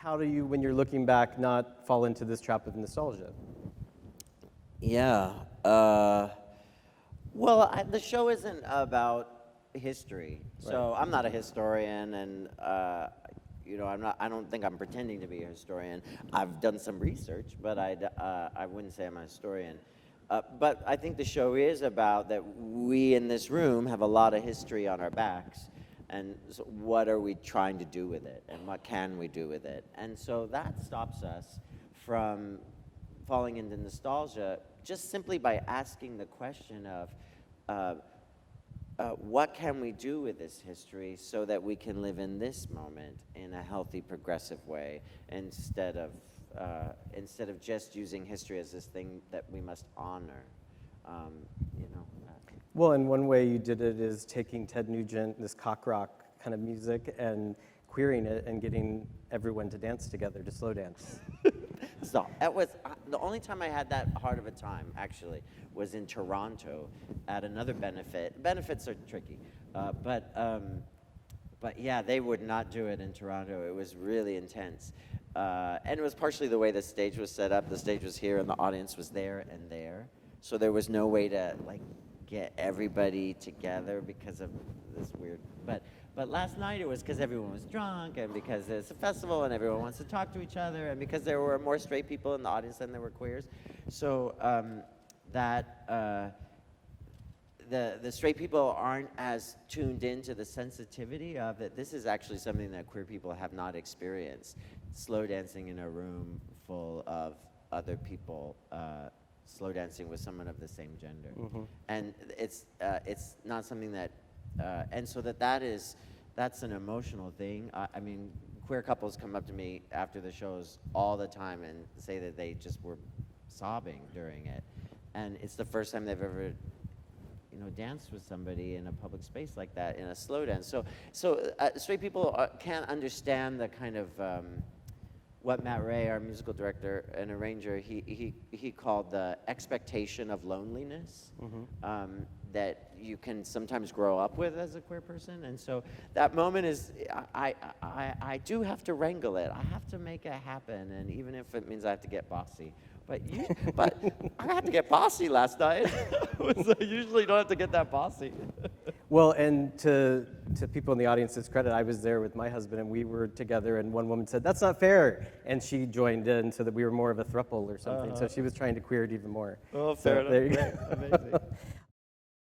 how do you, when you're looking back, not fall into this trap of nostalgia? Yeah. Well, the show isn't about history, so I'm not a historian, and I don't think I'm pretending to be a historian. I've done some research, but I wouldn't say I'm a historian. But I think the show is about that we in this room have a lot of history on our backs, and so what are we trying to do with it, and what can we do with it? And so that stops us from falling into nostalgia just simply by asking the question of what can we do with this history so that we can live in this moment in a healthy, progressive way instead of just using history as this thing that we must honor, you know. Well, and one way you did it is taking Ted Nugent, this cock rock kind of music, and queering it and getting everyone to dance together, to slow dance. So that was the only time I had that hard of a time. Actually, was in Toronto at another benefit. Benefits are tricky, but yeah, they would not do it in Toronto. It was really intense, and it was partially the way the stage was set up. The stage was here, and the audience was there and there, so there was no way to get everybody together because of this weird. But last night it was because everyone was drunk, and because it's a festival and everyone wants to talk to each other, and because there were more straight people in the audience than there were queers. So the straight people aren't as tuned into the sensitivity of it. This is actually something that queer people have not experienced. Slow dancing in a room full of other people, slow dancing with someone of the same gender. Mm-hmm. And it's not something that, and so that's an emotional thing. I mean, queer couples come up to me after the shows all the time and say that they just were sobbing during it. And it's the first time they've ever, danced with somebody in a public space like that in a slow dance. So straight people can't understand the kind of, what Matt Ray, our musical director and arranger, he called the expectation of loneliness. Mm-hmm. That you can sometimes grow up with as a queer person, and so that moment is, I do have to wrangle it. I have to make it happen, and even if it means I have to get bossy. But I had to get bossy last night. So I usually don't have to get that bossy. Well, and to people in the audience's credit, I was there with my husband, and we were together, and one woman said, "That's not fair," and she joined in so that we were more of a throuple or something. So she was trying to queer it even more. Oh, fair enough. There you go. Amazing.